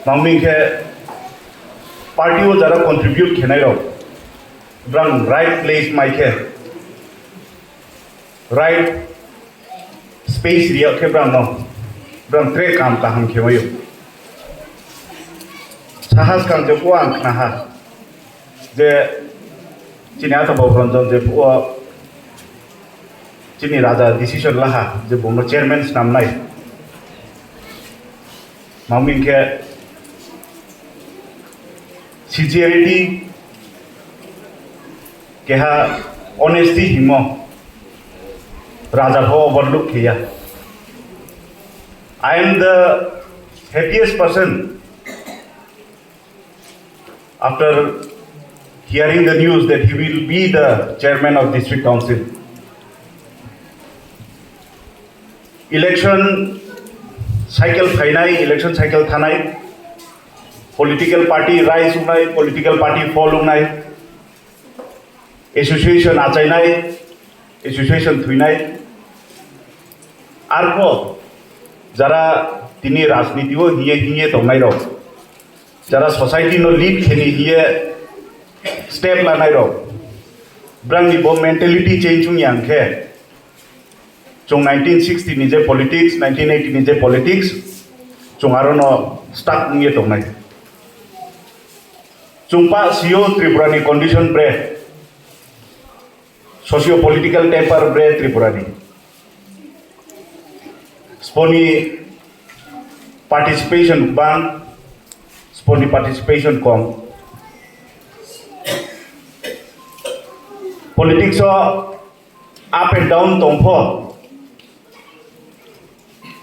मांगमी के पार्टी वो जरा कंट्रीब्यूट खेने रो ब्रांग राइट प्लेस माइके राइट स्पेस रिया के ब्रांग नो ब्रांग ट्रे काम का हम खेवयो साहस काम जो को आंख ना हा जे चिन्या तो बहुत रंजन जे वो चिनी राजा डिसीजन लहा जे बोनो चेयरमैन नाम नाई मांगमी के sincerity keha honesty himo raja ho overlook kiya. I am the happiest person after hearing the news that he will be the chairman of district council. Election cycle phainai, election cycle thanai, political party rise unai, political party fall unai, association achainai, association thuinai, arko jara tini rajniti o hiye tongnai ro, jara society no lead kheni hiye step lanai ro, brangi bo mentality change ung yang khe, chung 1960 ni je politics, 1980 ni je politics, chung aro no stuck ngiye tongnai. Chungpa sio Tripurani condition bre socio-political temper bre Tripurani sponi participation bang sponi participation kom politics so up and down tongpho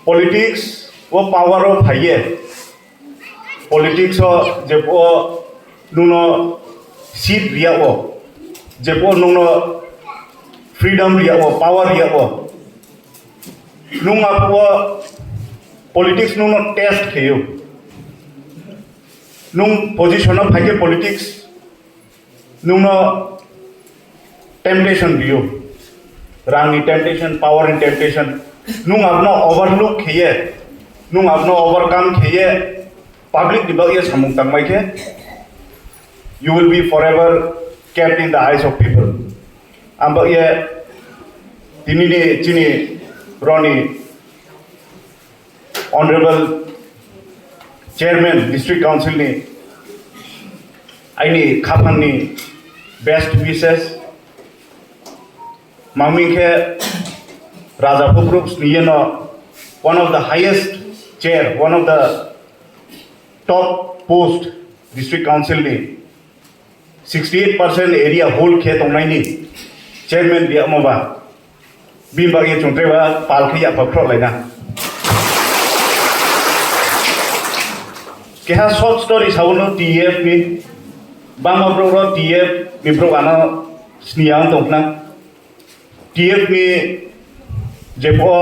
politics wo power of higher politics so jepo nuno seat ria wo jepo nuno freedom ria wo power ria wo nunga po politics nuno test kheyo nung position of high politics nuno temptation rio rang in temptation power in temptation nung apno overlook kheye nung apno overcome kheye public dibag ye samung tangmai ke you will be forever kept in the eyes of people. Amba ye tinini chini Roni honorable chairman district council ni aini khapan ni best wishes mami ke Raja Pugrups ni no one of the highest chair, one of the top post district council ni 68% area whole khet onai ni chairman dia moba bimba ye chungtre ba pal khia phro laina ke ha short story sauno tf ni bama bro ro tf mi bro ana sniang tongna tf ni jepo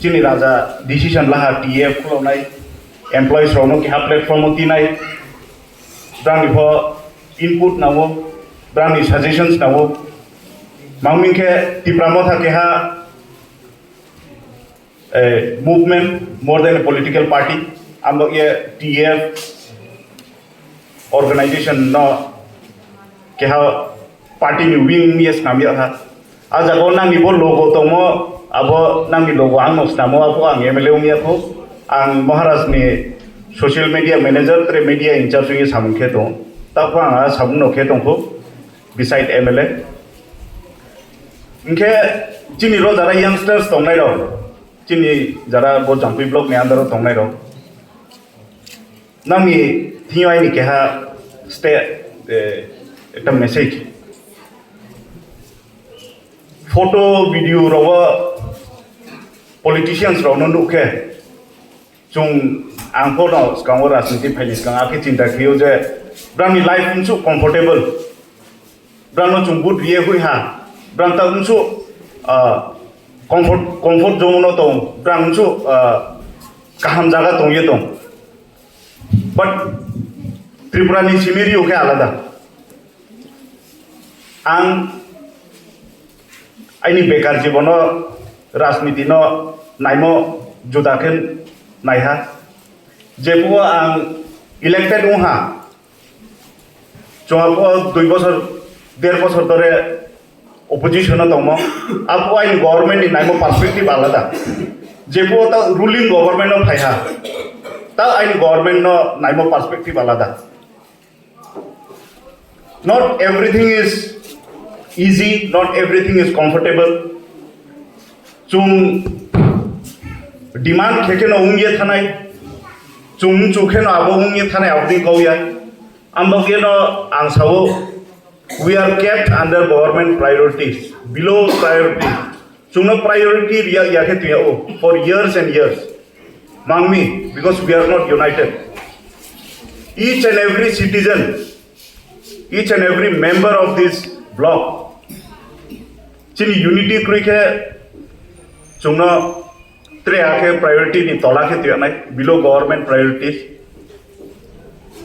chini raja decision laha tf klo nai employees rono ke ha platform ti nai brand for input nawo brand suggestions nawo mangming ke tipramo tha ke ha movement more than a political party am ye tf organization no ke ha party ni wing yes nam ya ha aja ko nang ni bo logo tomo abo nang ni logo ang nos namo abo ang mle umi ko ang maharaj ni social media manager tre media in charge ye samung khe to tapang a samung no khe tong ko beside mla inke chini ro jara youngsters tong nai ro chini jara bo jampi block ni andar tong nai ro nami thiai ni ke ha stay eta message photo video ro politicians ro no ke chung ang ko no skang ora sinti phai skang a ke chinta khiyo je brani life unsu comfortable brano chung good ye hui ha bran ta unsu comfort zone no tong brang unsu kaham jaga tong ye tong but Tripura ni scenario ke alada ang aini bekar jibono rajniti no naimo judaken naiha जेपो आं elected उहा जोंहापो 2 बছর 1.5 বছর ধরে অপোজিশনে দङ আপো आइन government नि नाइमो perspective आलादा जेपो ता ruling government न फाइहा ता आइन गभर्नमेन्ट न नाइमो पर्सपेक्टिव आलादा not everything is easy not everything is comfortable chung demand kheke no ungye thanai chung chukhe no abo ungye thanai abdi kauya ambage no angsao we are kept under government priorities below priorities chungno priority riya yakhe tuya for years and years mangmi because we are not united each and every citizen each and every member of this block chini unity krike chungno tre akhe priority ni tola khe tuya nai below government priorities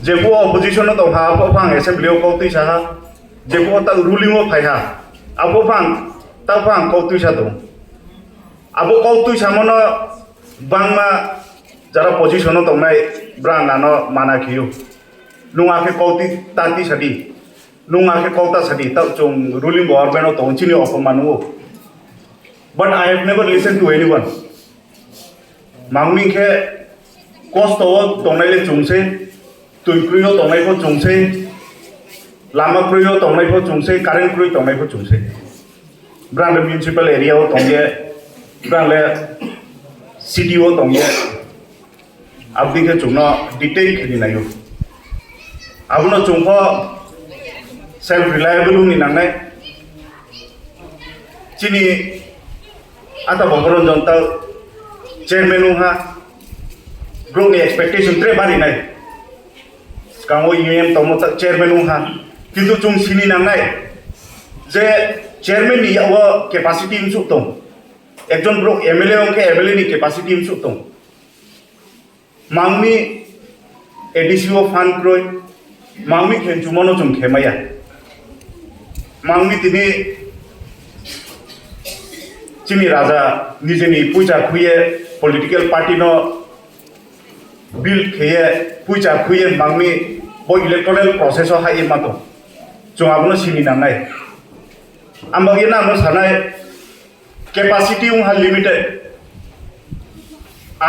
jepo opposition no ha po phang assembly ko tu sa jepo ta ruling o phai ha abo phang ta phang ko tu sa do abo ko tu sa mono bangma jara position no nai brang na no mana khiu nunga ke ko ti ta ti sadi nunga ke ko ta sadi ta chung ruling government no tong chini opamanu but I have never listened to anyone mangmi ke cost o tongnai le chungse tui kruyo tongnai ko chungse lama kruyo tongnai ko chungse current kruyo tongnai ko chungse brand municipal area o tongye brand le city o tongye abdi ke chungna detail khini nayo abuno chungpho self reliable ni nangnai chini ata boboron jonta chairman ha group ni expectation tre bari nai kango UM tomo ta chairman ha kintu chung sini nangnai je chairman ni awa capacity im suk tong ekjon bro MLA ongke MLA ni capacity im suk tong mangmi ADCO fund kroi mangmi khen chumono chung khemaya mangmi tini chini raja nijeni puja khuye political party no bill kheye puja khuye mangmi bo electoral process o hai mato chung abuno sini nanai ambagi na no sanai capacity un ha limited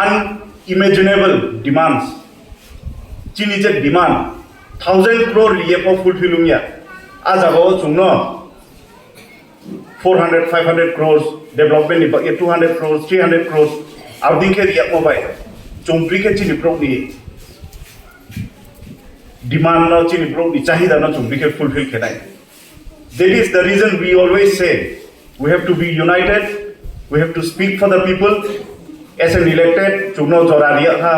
unimaginable demands chini je demand 1000 crore liye po fulfilling ya ajago chungno 400 500 crores development ni ba 200 crores 300 crores abding ke riya mo bai chungpri ke chini pro ni demand no chini pro ni chahida no chungpri ke fulfill ke nai that is the reason we always say we have to be united we have to speak for the people as an elected chungno jora riya ha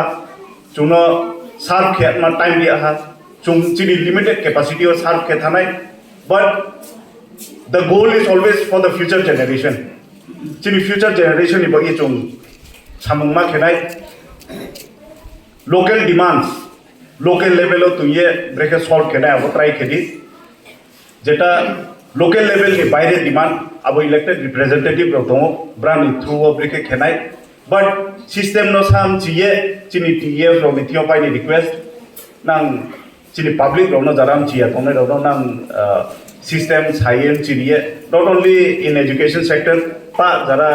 chungno serve ke ma time riya ha chung chini limited capacity or serve ke thanai but the goal is always for the future generation chini future generation ni bagi chung samungma khenai local demands local level o tuye breke solve khenai abo try khedi jeta local level ni baire demand abo elected representative ro dongo brand through o breke khenai but system no sam chiye chini TF ro litio pai ni request nang chini public ro no jaram chiya tonai ro nang system science chiye not only in education sector pa jara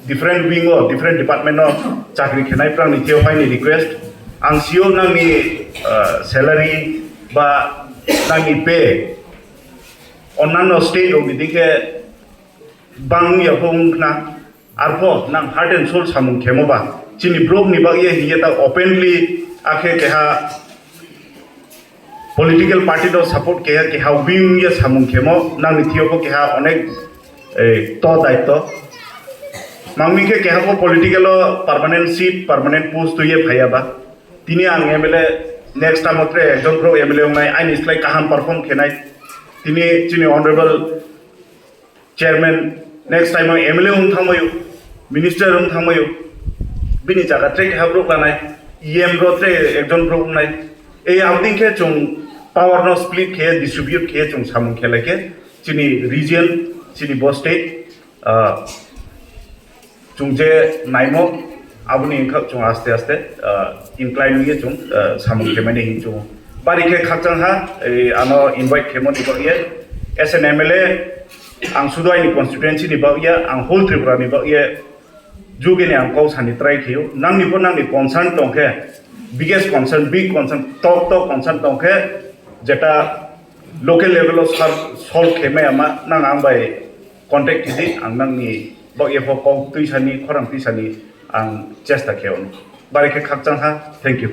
different wing or different department of chakri khenai prang ni theo pai ni request ang sio nang ni salary ba nang ni pay onnanno state of dike bang ya hong na arpo nang heart and soul samung khemo ba chini blog ni ba ye hiye ta openly akhe keha political party do support ke how being ye samung khemo nang nithio ko ke ha onek to daitto mangmi ke ha ko political permanent seat permanent post to ye phaya ba tini ang MLA next time otre ekjon pro MLA ngai ain islai kaham perform khenai tini chini honorable chairman next time MLA thangmayu minister thangmayu bini jaga tre ke ha pro kanai EM ro tre ekjon pro nai ei outing ke chung power no split ke distribute ke chung samung khela ke chini region chini bo state chung je naimo abuni khak chung aste aste incline ye chung samung kemani hin chung bari ke khak chang ha ano invite kemoni ba ye SNMLA ang sudai ni constituency ni ba ye ang whole Tripura ni ba ye juge ni ang kau sani try khiu nang ni pon nang ni concern tongke biggest concern big concern top concern tongke jeta local level of solve keme ama nang ang bai contact kidi ang nang ni ba ye pho kau tuisani khorang tuisani ang chesta keon bari ke khak chang ha thank you